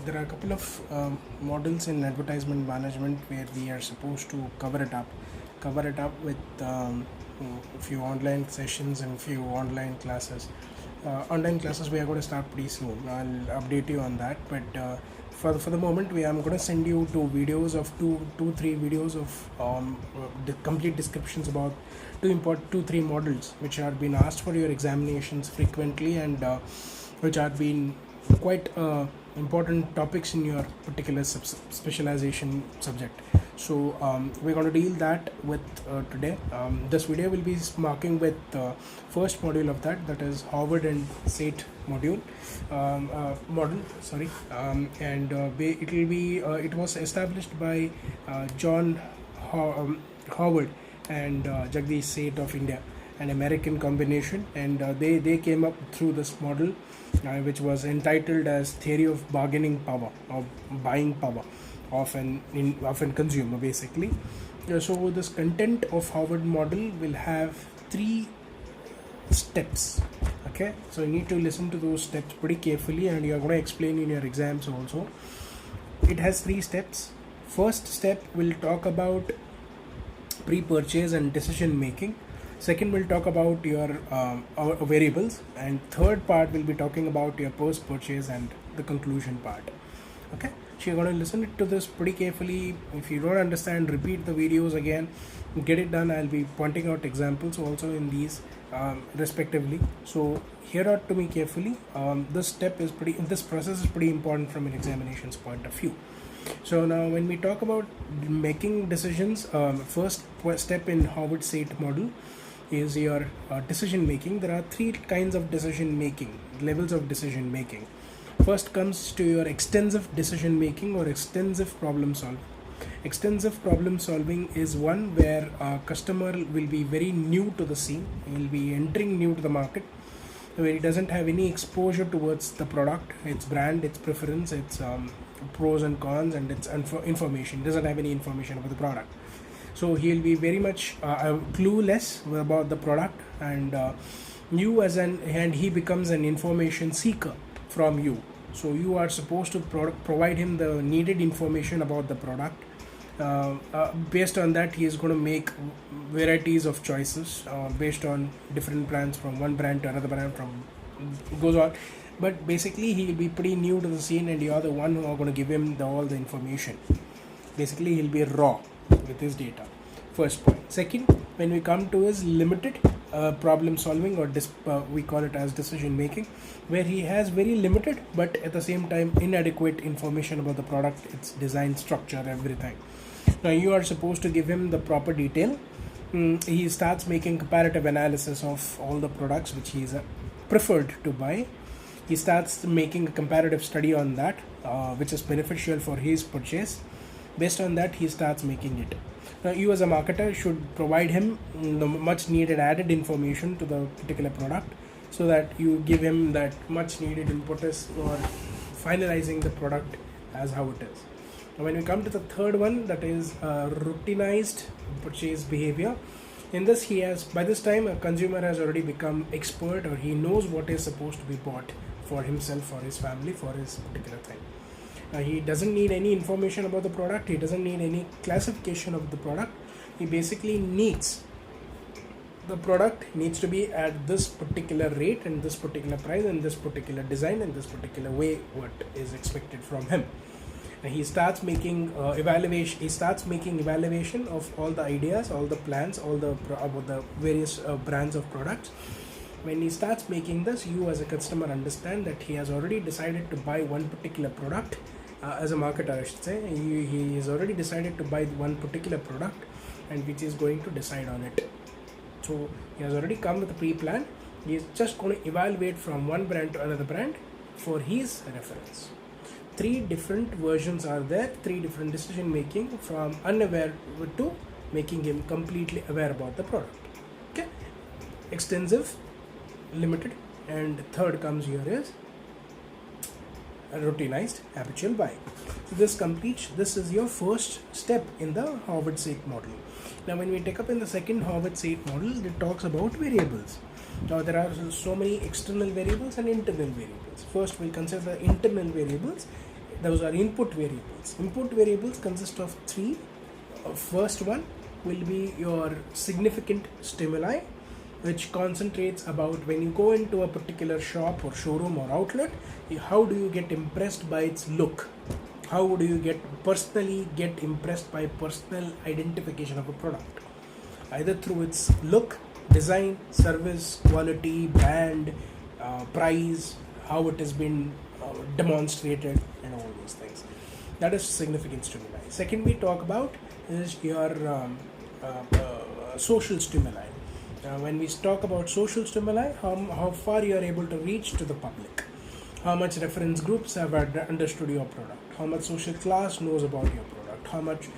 there are a couple of models in advertisement management where we are supposed to cover it up with a few online sessions and few online classes. Online classes we are going to start pretty soon. I'll update you on that. But for the moment, I'm going to send you two videos of three videos of the complete descriptions about two three models which are being asked for your examinations frequently and which are being quite important topics in your particular specialization subject. So we're going to deal that with today. This video will be marking with first module of that is Howard and SAIT model. And it will be it was established by John Howard and Jagdish Seth of India, an American combination, and they came up through this model which was entitled as theory of bargaining power or buying power of an consumer basically. So this content of Howard model will have 3 steps. Okay, so you need to listen to those steps pretty carefully, and you are going to explain in your exams also. It has 3 steps. First step will talk about pre-purchase and decision making. Second will talk about your variables, and third part will be talking about your post-purchase and the conclusion part. Okay, so you're going to listen to this pretty carefully. If you don't understand, repeat the videos again, get it done. I'll be pointing out examples also in these respectively. So hear out to me carefully. This process is pretty important from an examinations point of view. So now when we talk about making decisions, first step in Howard SAIT model is your decision making. There are 3 kinds of decision making, levels of decision making. First comes to your extensive decision making or extensive problem solving. Extensive problem solving is one where a customer will be very new to the scene, he will be entering new to the market, where he doesn't have any exposure towards the product, its brand, its preference, its pros and cons, and its information. Doesn't have any information about the product. So he'll be very much clueless about the product, and he becomes an information seeker from you. So you are supposed to provide him the needed information about the product. Based on that, he is going to make varieties of choices based on different brands, from one brand to another brand, goes on. But basically he will be pretty new to the scene, and you are the one who are going to give him all the information. Basically he'll be raw with his data. First point. Second, when we come to his limited problem solving, or we call it as decision making, where he has very limited but at the same time inadequate information about the product, its design, structure, everything. Now you are supposed to give him the proper detail. He starts making comparative analysis of all the products which he is preferred to buy. He starts making a comparative study on that which is beneficial for his purchase. Based on that, he starts making it. Now you as a marketer should provide him the much needed added information to the particular product, so that you give him that much needed impetus for finalizing the product as how it is. Now when we come to the third one, that is routinized purchase behavior. In this, by this time a consumer has already become expert, or he knows what is supposed to be bought for himself, for his family, for his particular thing. He doesn't need any information about the product. He doesn't need any classification of the product. He basically needs the product needs to be at this particular rate and this particular price and this particular design and this particular way what is expected from him. And he starts making evaluation. He starts making evaluation of all the ideas, all the plans, about the various brands of products. When he starts making this, you as a customer understand that he has already decided to buy one particular product. As a marketer, I should say, he has already decided to buy one particular product, and which is going to decide on it. So he has already come with a pre-plan. He is just going to evaluate from one brand to another brand for his reference. 3 different versions are there, 3 different decision making, from unaware to making him completely aware about the product. Okay, extensive, limited, and third comes here is routinized habitual buying. So this is your first step in the Howard SAIT model. Now when we take up in the second Howard SAIT model, it talks about variables. Now there are so many external variables and internal variables. First we'll consider the internal variables. those are input variables. Input variables consist of three. First one will be your significant stimuli, which concentrates about when you go into a particular shop or showroom or outlet, how do you get impressed by its look? How do you personally get impressed by personal identification of a product? Either through its look, design, service, quality, brand, price, how it has been demonstrated, and all those things. That is significant stimuli. Second, we talk about is your social stimuli. When we talk about social stimuli, how far you are able to reach to the public, how much reference groups have understood your product, how much social class knows about your product, how much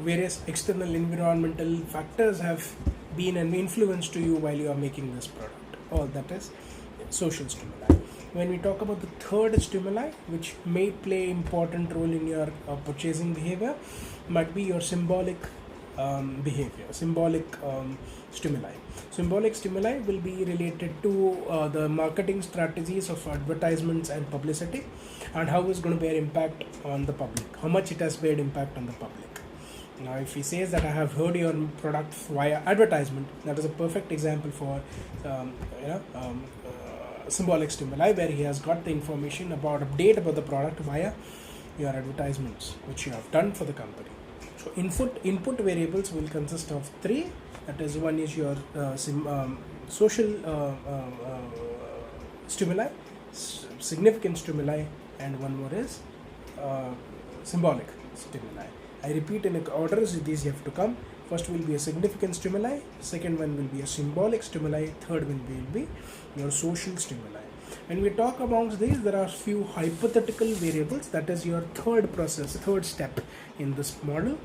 various external environmental factors have been an influence to you while you are making this product. All that is social stimuli. When we talk about the third stimuli, which may play important role in your purchasing behavior, might be your symbolic behavior, symbolic stimuli. Symbolic stimuli will be related to the marketing strategies of advertisements and publicity, and how it's going to bear impact on the public, how much it has bear impact on the public. Now, if he says that I have heard your product via advertisement, that is a perfect example for symbolic stimuli, where he has got the information about update about the product via your advertisements which you have done for the company. So input variables will consist of three. That is, one is your social stimuli, significant stimuli, and one more is symbolic stimuli. I repeat in order, these have to come. First will be a significant stimuli, second one will be a symbolic stimuli, third will be your social stimuli. When we talk amongst these, there are few hypothetical variables. That is your third step in this model.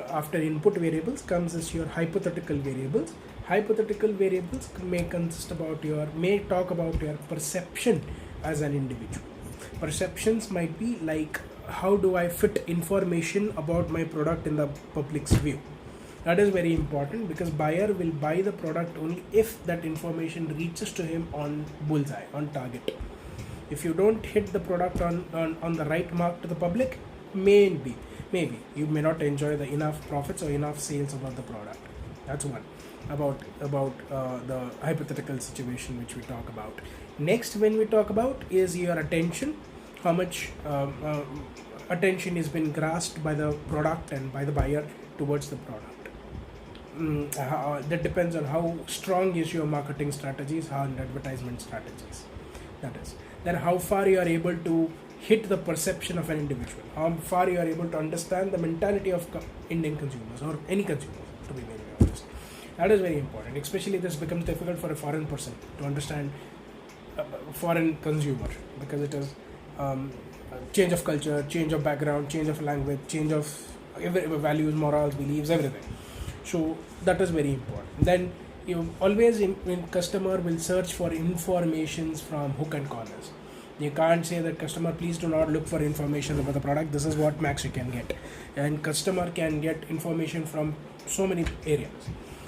After input variables comes is your hypothetical variables. Hypothetical variables may talk about your perception as an individual. Perceptions might be like, how do I fit information about my product in the public's view? That is very important, because buyer will buy the product only if that information reaches to him on bullseye, on target. If you don't hit the product on the right mark to the public, maybe you may not enjoy the enough profits or enough sales about the product. That's one about the hypothetical situation which we talk about. Next, when we talk about is your attention, how much attention has been grasped by the product and by the buyer towards the product. That depends on how strong is your marketing strategies, and advertisement strategies. That is, then how far you are able to hit the perception of an individual, how far you are able to understand the mentality of Indian consumers or any consumers, to be very honest. That is very important. Especially this becomes difficult for a foreign person to understand foreign consumer, because it is change of culture, change of background, change of language, change of values, morals, beliefs, everything. So that is very important. Then you always when customer will search for informations from hook and corners. You can't say that customer, please do not look for information about the product. This is what max you can get, and customer can get information from so many areas.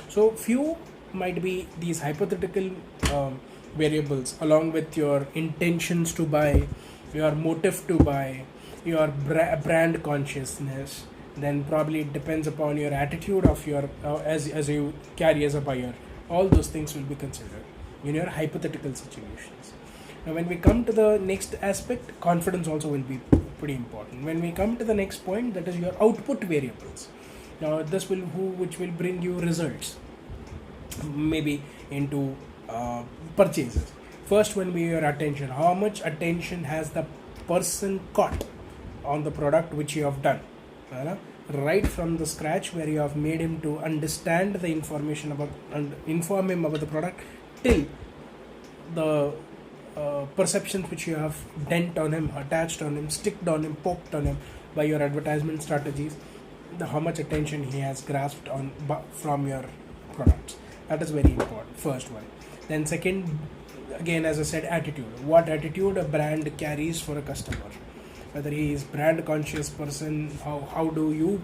So few might be these hypothetical variables, along with your intentions to buy, your motive to buy, your brand consciousness. Then probably it depends upon your attitude of your as you carry as a buyer. All those things will be considered in your hypothetical situations. Now, when we come to the next aspect, confidence also will be pretty important. When we come to the next point, that is your output variables. Now, this which will bring you results, maybe into purchases. First one will be your attention. How much attention has the person caught on the product which you have done? Right from the scratch, where you have made him to understand the information about and inform him about the product, till the perceptions which you have dent on him, attached on him, sticked on him, poked on him by your advertisement strategies, how much attention he has grasped on from your products. That is very important, first one. Then second, again as I said, attitude. What attitude a brand carries for a customer, whether he is brand conscious person, how do you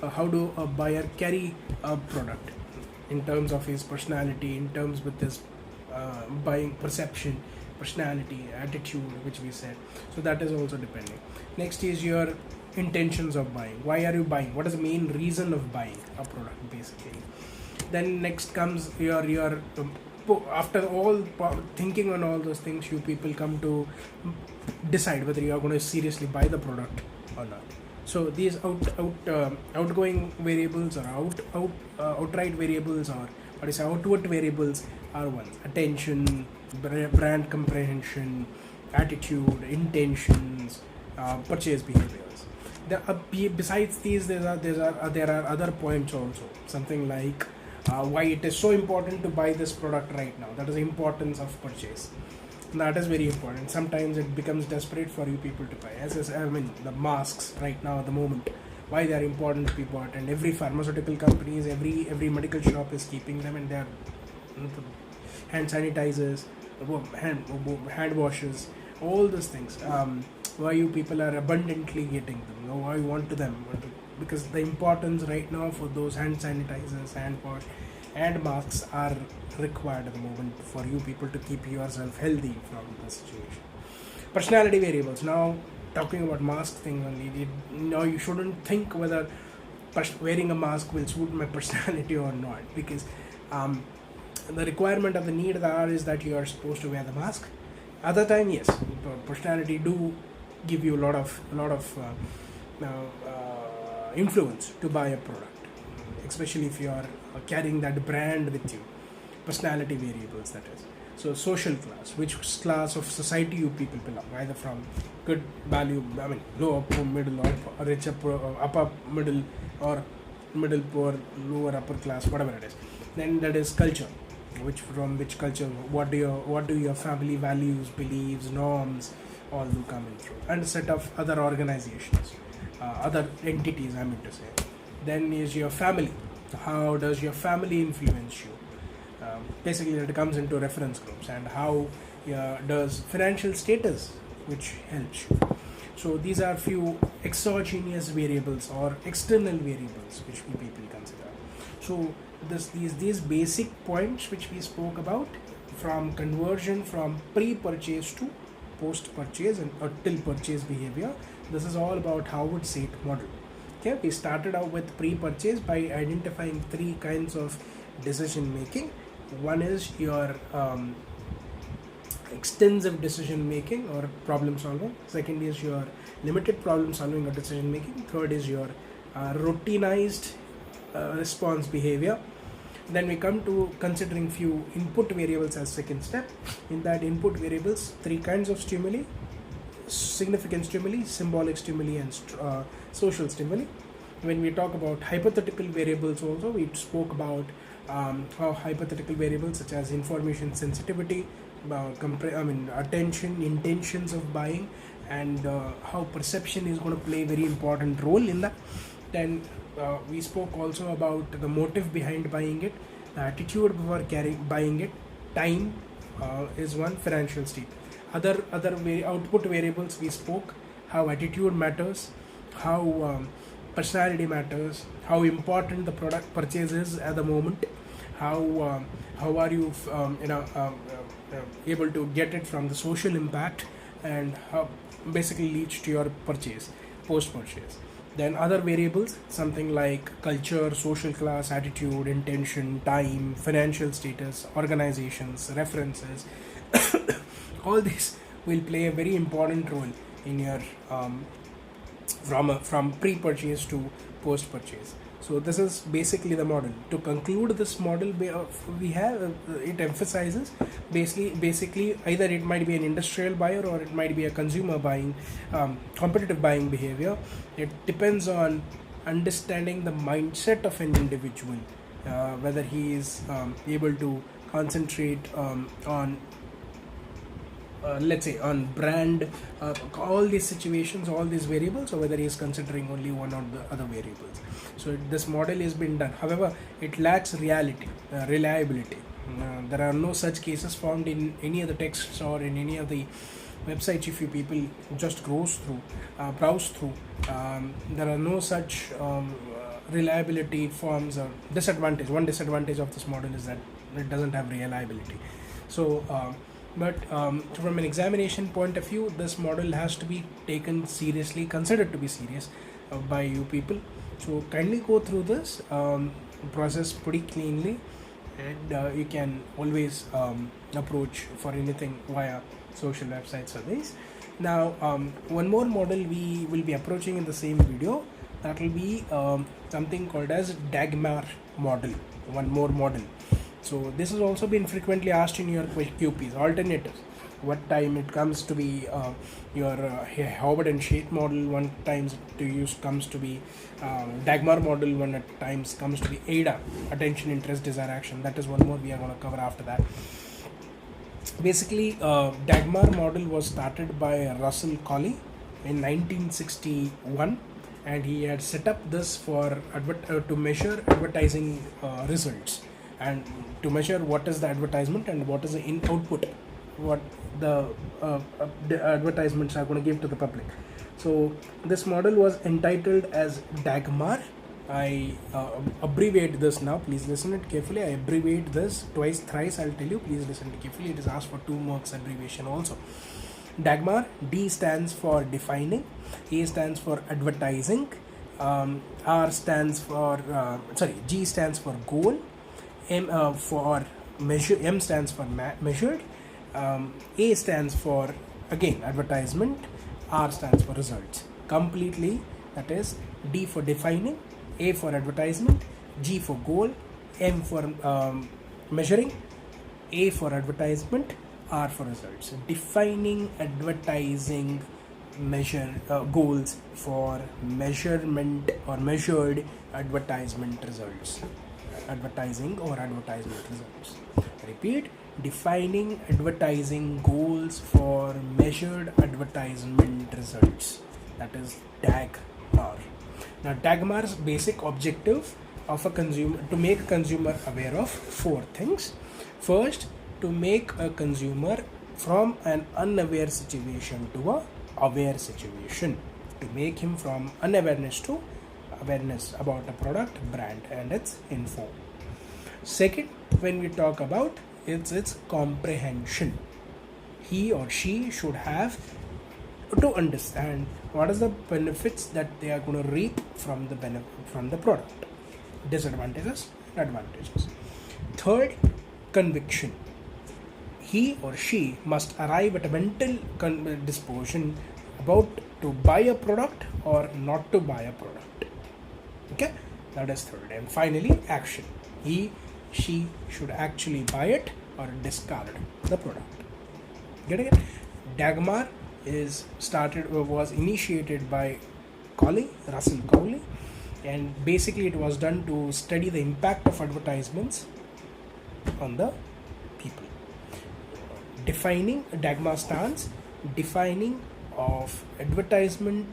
how do a buyer carry a product in terms of his personality, in terms with his buying perception, personality, attitude, which we said. So that is also depending. Next is your intentions of buying. Why are you buying? What is the main reason of buying a product, basically? Then next comes your after all thinking on all those things, you people come to decide whether you are going to seriously buy the product or not. So these outgoing variables, or outright variables, or what is outward variables, are ones: attention, brand comprehension, attitude, intentions, purchase behaviors. Besides these, there are other points also. Something like why it is so important to buy this product right now. That is the importance of purchase. That is very important. Sometimes it becomes desperate for you people to buy. The masks right now at the moment, why they are important to be bought, and every pharmaceutical companies, every medical shop is keeping them, and they are hand sanitizers, hand washes, all those things. Why you people are abundantly getting them? Why you want them? Because the importance right now for those hand sanitizers, hand wash, and masks are required at the moment for you people to keep yourself healthy from the situation. Personality variables. Now, talking about mask thing only, you shouldn't think whether wearing a mask will suit my personality or not, because the requirement of the need of the hour is that you are supposed to wear the mask. Other time, yes, personality do give you a lot of influence to buy a product, especially if you are carrying that brand with you. Personality variables, that is. So social class, which class of society you people belong, either from good value, low upper middle, or rich upper middle, or middle poor, lower upper class, whatever it is. Then that is culture, from which culture, what do your family values, beliefs, norms, all do come in through, and a set of other organizations, other entities, I mean to say. Then is your family. How does your family influence you? Basically, it comes into reference groups, and how does financial status, which helps you. So these are few exogenous variables or external variables which we people consider. So these basic points which we spoke about, from conversion from pre-purchase to post-purchase and till purchase behavior, this is all about Howard SAIT model. Okay, we started out with pre-purchase by identifying three kinds of decision making. One is your extensive decision making or problem solving. Second is your limited problem solving or decision making. Third is your routinized response behavior. Then we come to considering few input variables as second step. In that input variables, three kinds of stimuli: significant stimuli, symbolic stimuli, and social stimuli. When we talk about hypothetical variables also, we spoke about how hypothetical variables such as information sensitivity, attention, intentions of buying, and how perception is going to play a very important role in that. Then we spoke also about the motive behind buying it, the attitude before buying it, time is one, financial state. Other output variables we spoke, how attitude matters, how personality matters, how important the product purchase is at the moment, how are you able to get it from the social impact, and how basically leads to your purchase, post-purchase. Then other variables, something like culture, social class, attitude, intention, time, financial status, organizations, references, all these will play a very important role in your from pre-purchase to post-purchase. So this is basically the model. To conclude this model, we have it emphasizes basically either it might be an industrial buyer or it might be a consumer buying, competitive buying behavior. It depends on understanding the mindset of an individual, whether he is able to concentrate on let's say on brand, all these situations, all these variables, or whether he is considering only one or the other variables. So this model has been done. However, it lacks reliability. There are no such cases found in any of the texts or in any of the websites. If you people just browse through, there are no such reliability forms or disadvantage. One disadvantage of this model is that it doesn't have reliability. So but from an examination point of view, this model has to be taken seriously, considered to be serious by you people. So kindly go through this process pretty cleanly, and you can always approach for anything via social website surveys. Now one more model we will be approaching in the same video, that will be something called as Dagmar model. One more model. So this has also been frequently asked in your QPs, alternatives. What time it comes to be your Howard and Shade model, one times to use comes to be Dagmar model, one at times comes to be AIDA, attention, interest, desire, action. That is one more we are going to cover after that. Basically, Dagmar model was started by Russell Colley in 1961, and he had set up this for to measure advertising results, and to measure what is the advertisement and what is the output, what the advertisements are going to give to the public. So this model was entitled as Dagmar. I abbreviate this now, please listen it carefully. I abbreviate this twice, thrice, I'll tell you, please listen it carefully. It is asked for 2 marks abbreviation also. Dagmar, D stands for defining, A stands for advertising, R stands for G stands for goal, M for measure, M stands for measured, A stands for again advertisement, R stands for results. Completely, that is D for defining, A for advertisement, G for goal, M for measuring, A for advertisement, R for results. Defining, advertising, measure goals for measurement or measured advertisement results. Advertising or advertisement results. Repeat, defining advertising goals for measured advertisement results. That is Dagmar. Now Dagmar's basic objective of a consumer, to make a consumer aware of 4 things. First, to make a consumer from an unaware situation to a aware situation, to make him from unawareness to awareness about a product, brand and its info. Second, when we talk about its comprehension, he or she should have to understand what is the benefits that they are going to reap from the product, disadvantages and advantages. Third, conviction. He or she must arrive at a mental disposition about to buy a product or not to buy a product. Okay, that is third. And finally, action. She should actually buy it or discard the product. Getting it? Dagmar was initiated by Russell Colley, and basically it was done to study the impact of advertisements on the people. Defining Dagmar stance, defining of advertising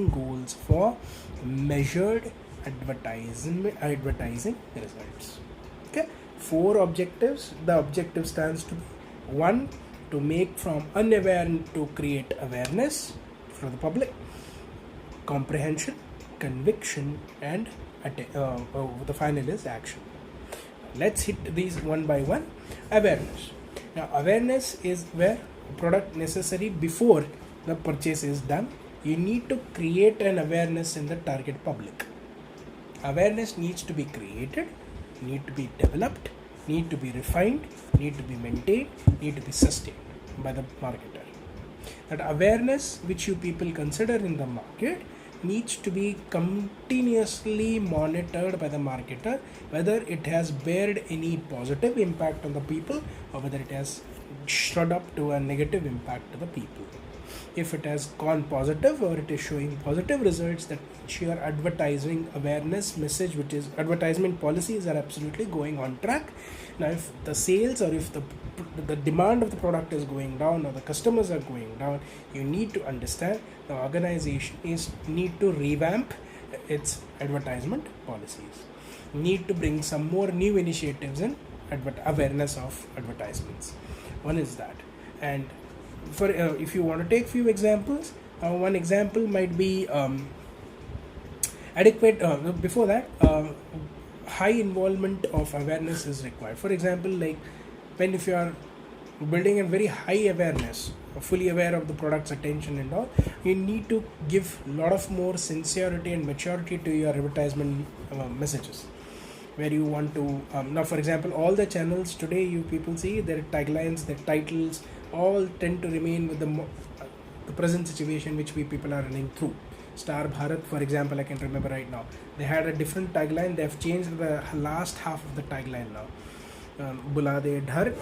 goals for measured advertising results. Okay, 4 objectives. The objective stands to be 1, to make from unaware to create awareness for the public, comprehension, conviction, and the final is action. Let's hit these one by one. Awareness. Now awareness is where product necessary before the purchase is done. You need to create an awareness in the target public. Awareness needs to be created, need to be developed, need to be refined, need to be maintained, need to be sustained by the marketer. That awareness which you people consider in the market needs to be continuously monitored by the marketer, whether it has bared any positive impact on the people or whether it has shot up to a negative impact to the people. If it has gone positive or it is showing positive results, that your advertising awareness message, which is advertisement policies, are absolutely going on track. Now if the sales or if the demand of the product is going down or the customers are going down, you need to understand the organization need to revamp its advertisement policies, need to bring some more new initiatives in awareness of advertisements. One is that. And for if you want to take few examples, one example might be adequate before that high involvement of awareness is required. For example, like if you are building a very high awareness, fully aware of the product's attention and all, you need to give a lot of more sincerity and maturity to your advertisement messages, where you want to now, for example, all the channels today, you people see their taglines, their titles all tend to remain with the present situation which we people are running through. Star Bharat, for example, I can remember right now, they had a different tagline. They have changed the last half of the tagline now. Bula de dar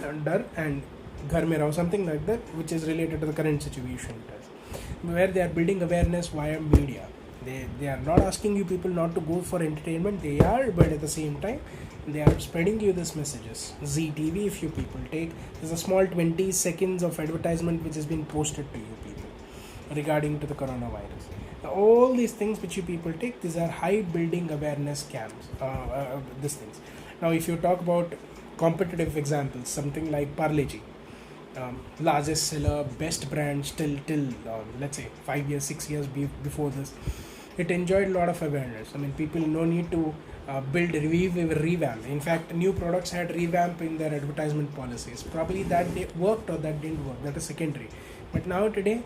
and ghar mein raho, something like that, which is related to the current situation, where they are building awareness via media. They are not asking you people not to go for entertainment, they are, but at the same time they are spreading you these messages. ZTV, if you people take, there's a small 20 seconds of advertisement which has been posted to you people regarding to the coronavirus. All these things which you people take, these are high building awareness scams, these things. Now if you talk about competitive examples, something like Parle-G, largest seller, best brand still till let's say 5 years, 6 years before this, it enjoyed a lot of awareness. I mean, people no need to build, revamp. In fact, new products had revamp in their advertisement policies. Probably that worked or that didn't work, that is secondary. But now today,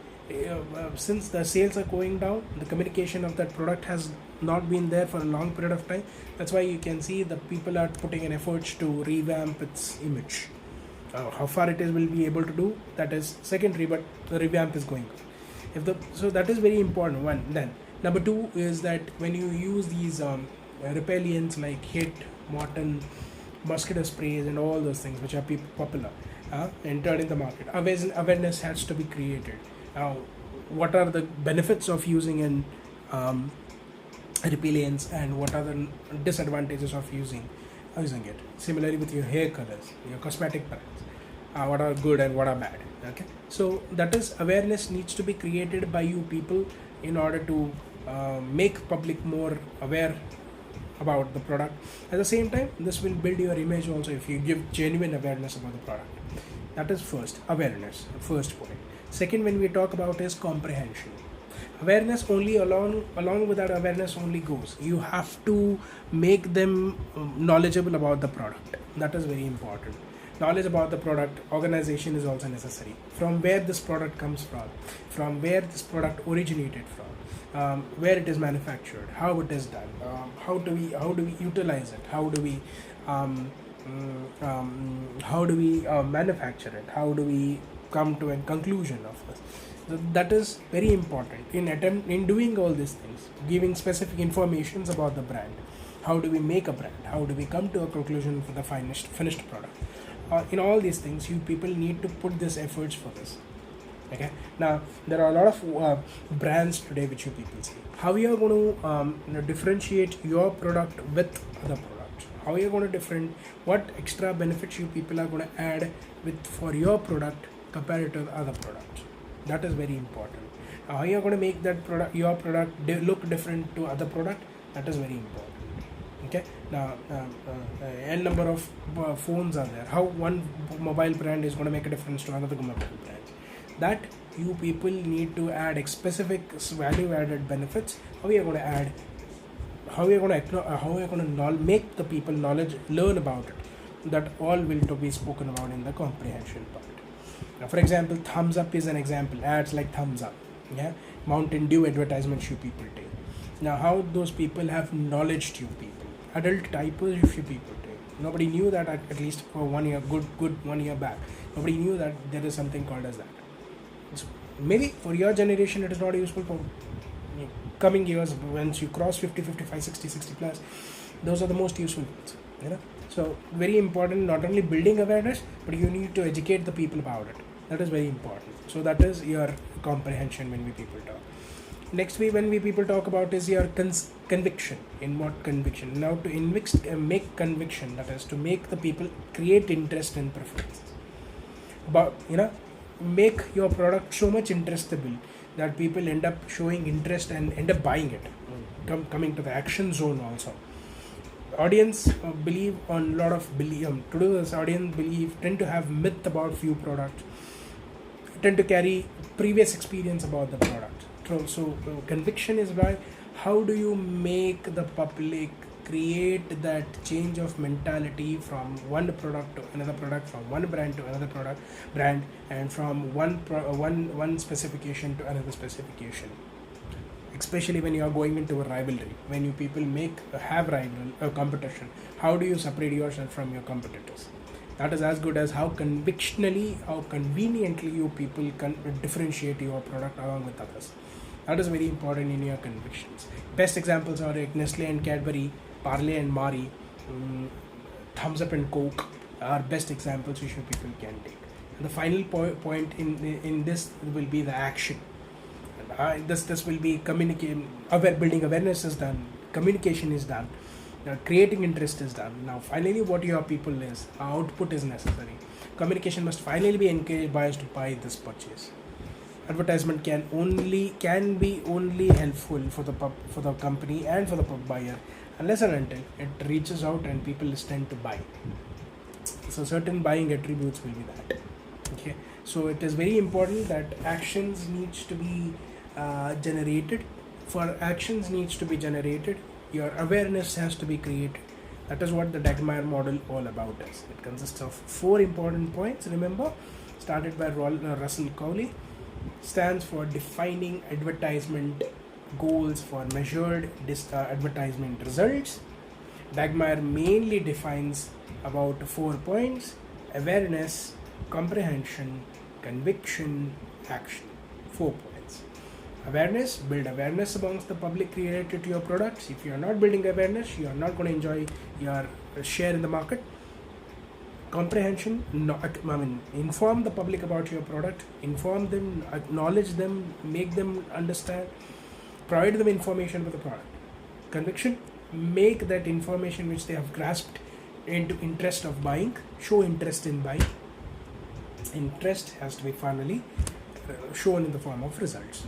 since the sales are going down, the communication of that product has not been there for a long period of time. That's why you can see the people are putting an effort to revamp its image. How far it is will be able to do, that is secondary, but the revamp is going on. So that is very important, one. Then number two is that when you use these repellents like HIT, Morton, mosquito sprays and all those things which are popular entered in the market, awareness has to be created. Now, what are the benefits of using an repellents and what are the disadvantages of using it? Similarly with your hair colors, your cosmetic brands, what are good and what are bad. Okay, so that is, awareness needs to be created by you people in order to make public more aware about the product. At the same time, this will build your image also if you give genuine awareness about the product. That is first, awareness, first point. Second, when we talk about is comprehension. Awareness only along with that awareness only goes. You have to make them knowledgeable about the product. That is very important. Knowledge about the product, organization is also necessary. From where this product comes from where this product originated from, where it is manufactured, how it is done, how do we utilize it, how do we manufacture it, how do we come to a conclusion of this. That is very important in doing all these things, giving specific informations about the brand. How do we make a brand? How do we come to a conclusion for the finished product? In all these things, you people need to put this efforts for this. Okay. Now there are a lot of brands today which you people see. How you are going to differentiate your product with other products? How you are going to what extra benefits you people are going to add for your product compared to other products? That is very important. How you are going to make that your product look different to other product? That is very important. Okay. Now n number of phones are there. How one mobile brand is going to make a difference to another mobile brand? That you people need to add specific value added benefits. How you are going to add? How you are going to make the people learn about it? That all will to be spoken about in the comprehension part. Now, for example, Thumbs Up is an example. Ads like Thumbs Up, yeah, Mountain Dew advertisements you people take. Now, how those people have knowledge to you people. Adult diapers if you people take. Nobody knew that at least for 1 year, good 1 year back. Nobody knew that there is something called as that. So maybe for your generation it is not useful. For coming years, once you cross 50, 55, 60 plus, those are the most useful ones. You know. So very important, not only building awareness, but you need to educate the people about it. That is very important. So that is your comprehension when we people talk. Next when we people talk about is your conviction. In what conviction? Now to make conviction, that is to make the people create interest and preferences. But make your product so much interestable that people end up showing interest and end up buying it. Coming to the action zone also. Audience believe on a lot of today's audience tend to have myth about few products, tend to carry previous experience about the product. So conviction is why how do you make the public create that change of mentality from one product to another product, from one brand to another brand, and from one specification to another specification. Especially when you are going into a rivalry, when you people have rival competition, how do you separate yourself from your competitors? That is as good as how convictionally, how conveniently you people can differentiate your product along with others. That is very important in your convictions. Best examples are like Nestle and Cadbury, Parle and Marie, Thumbs Up and Coke are best examples which you people can take. And the final point in this will be the action. This will be building awareness is done, communication is done, creating interest is done. Now finally what your people is, output is necessary. Communication must finally be encouraged buyers to buy this purchase. Advertisement can be only helpful for the company and for the buyer unless and until it reaches out and people tend to buy. So certain buying attributes will be that. Okay, so it is very important that actions needs to be generated. For actions needs to be generated, your awareness has to be created. That is what the Dagmar model all about is. It consists of 4 important points. Remember, started by Russell Cowley. Stands for defining advertisement goals for measured advertisement results. Dagmar mainly defines about 4 points: awareness, comprehension, conviction, action. 4 points. Awareness, build awareness amongst the public related to your products. If you are not building awareness, you are not going to enjoy your share in the market. Comprehension, inform the public about your product, inform them, acknowledge them, make them understand, provide them information about the product. Conviction, make that information which they have grasped into interest of buying, show interest in buying. Interest has to be finally shown in the form of results.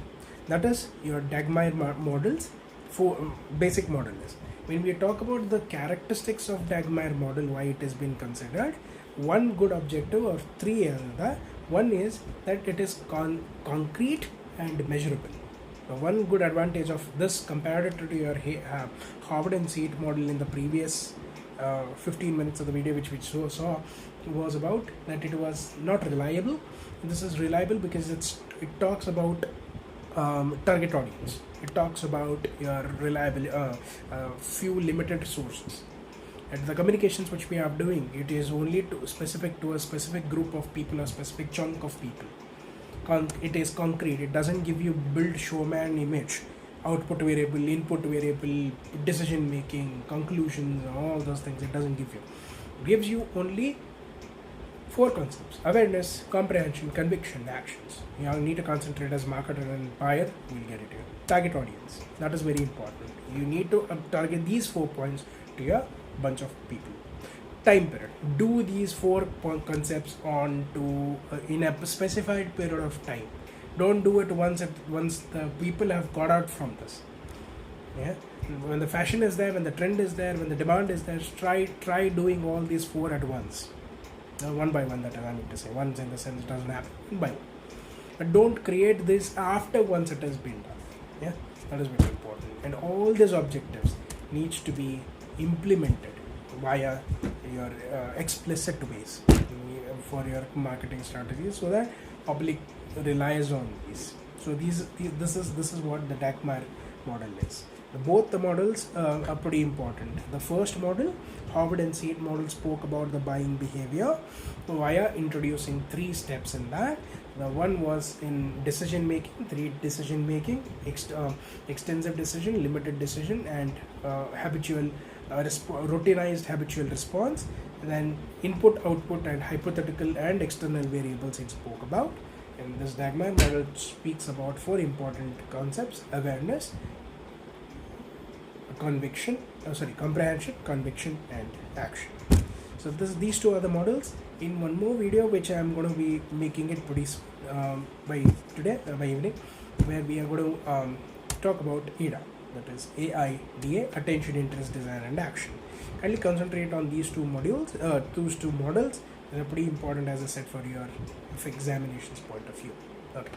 That is your Dagmar models. Basic model is. When we talk about the characteristics of Dagmar model, why it has been considered, one good objective or 3 other. One is that it is concrete and measurable. So one good advantage of this compared to your Howard and Seat model in the previous 15 minutes of the video which we saw was about that it was not reliable. This is reliable because it talks about target audience. It talks about your reliable few limited sources. And the communications which we are doing, it is only specific to a specific group of people, a specific chunk of people. It is concrete. It doesn't give you build showman image, output variable, input variable, decision making, conclusions, all those things. It doesn't give you. It gives you only 4 concepts: awareness, comprehension, conviction, actions. You need to concentrate as marketer and buyer. We'll get it here. Target audience. That is very important. You need to target these 4 points to your bunch of people. Time period. Do these 4 concepts on to in a specified period of time. Don't do it once the people have got out from this. Yeah. When the fashion is there, when the trend is there, when the demand is there, try doing all these 4 at once. One by one, that I need to say. Once in the sense it doesn't happen. One by one. But don't create this after once it has been done. Yeah, that is very important. And all these objectives needs to be implemented via your explicit ways for your marketing strategies, so that public relies on these. So this is what the Dagmar model is. Both the models are pretty important. The first model, Howard and Seat model, spoke about the buying behavior via introducing 3 steps in that. The one was in decision making, 3 decision making, extensive decision, limited decision, and habitual routinized habitual response. And then input, output, and hypothetical and external variables it spoke about. And this Dagmar model speaks about 4 important concepts: awareness, comprehension, conviction, and action. So these 2 are the models. In one more video which I am going to be making it pretty by evening, where we are going to talk about AIDA, that is AIDA, attention, interest, desire, and action. Kindly concentrate on these 2 modules, those 2 models. They are pretty important, as I said, for your examinations point of view. Okay.